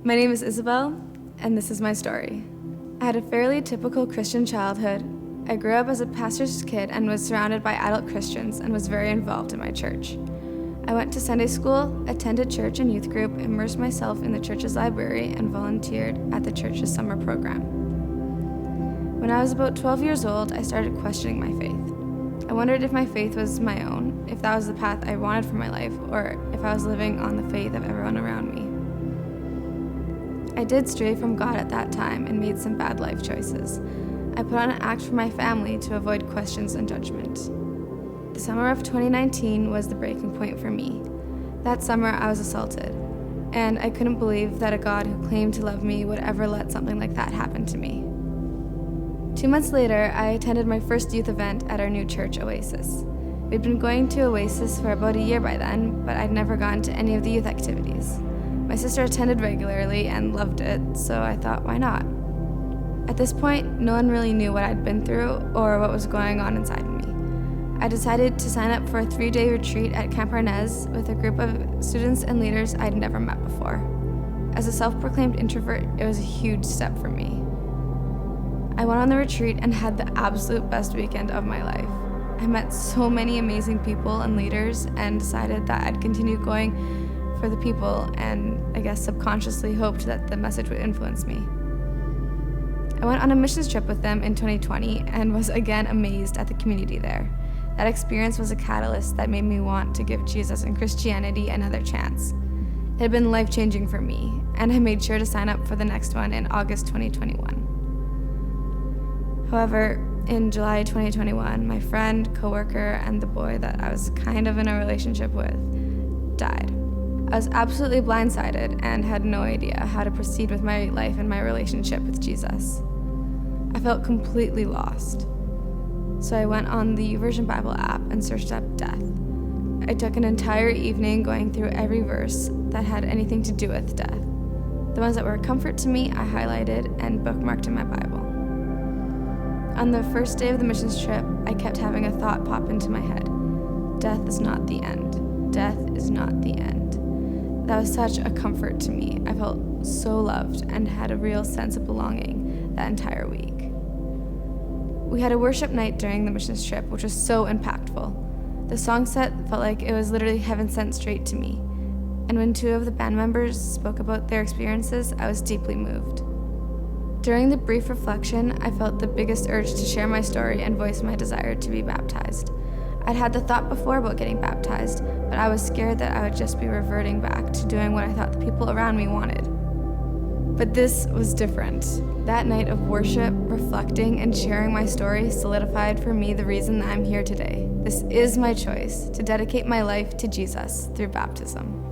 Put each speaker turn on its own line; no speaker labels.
My name is Isabel, and this is my story. I had a fairly typical Christian childhood. I grew up as a pastor's kid and was surrounded by adult Christians and was very involved in my church. I went to Sunday school, attended church and youth group, immersed myself in the church's library, and volunteered at the church's summer program. When I was about 12 years old, I started questioning my faith. I wondered if my faith was my own, if that was the path I wanted for my life, or if I was living on the faith of everyone around me. I did stray from God at that time and made some bad life choices. I put on an act for my family to avoid questions and judgment. The summer of 2019 was the breaking point for me. That summer, I was assaulted, and I couldn't believe that a God who claimed to love me would ever let something like that happen to me. 2 months later, I attended my first youth event at our new church, Oasis. We'd been going to Oasis for about a year by then, but I'd never gone to any of the youth activities. My sister attended regularly and loved it, so I thought, why not? At this point, no one really knew what I'd been through or what was going on inside me. I decided to sign up for a 3-day retreat at Camp Arnez with a group of students and leaders I'd never met before. As a self-proclaimed introvert, it was a huge step for me. I went on the retreat and had the absolute best weekend of my life. I met so many amazing people and leaders and decided that I'd continue going for the people, and I guess subconsciously hoped that the message would influence me. I went on a missions trip with them in 2020 and was again amazed at the community there. That experience was a catalyst that made me want to give Jesus and Christianity another chance. It had been life-changing for me, and I made sure to sign up for the next one in August 2021. However, in July 2021, my friend, coworker, and the boy that I was kind of in a relationship with died. I was absolutely blindsided and had no idea how to proceed with my life and my relationship with Jesus. I felt completely lost. So I went on the YouVersion Bible app and searched up death. I took an entire evening going through every verse that had anything to do with death. The ones that were a comfort to me, I highlighted and bookmarked in my Bible. On the first day of the missions trip, I kept having a thought pop into my head. Death is not the end. Death is not the end. That was such a comfort to me. I felt so loved and had a real sense of belonging that entire week. We had a worship night during the missions trip, which was so impactful. The song set felt like it was literally heaven sent straight to me. And when 2 of the band members spoke about their experiences, I was deeply moved. During the brief reflection, I felt the biggest urge to share my story and voice my desire to be baptized. I'd had the thought before about getting baptized, but I was scared that I would just be reverting back to doing what I thought the people around me wanted. But this was different. That night of worship, reflecting, and sharing my story solidified for me the reason that I'm here today. This is my choice, to dedicate my life to Jesus through baptism.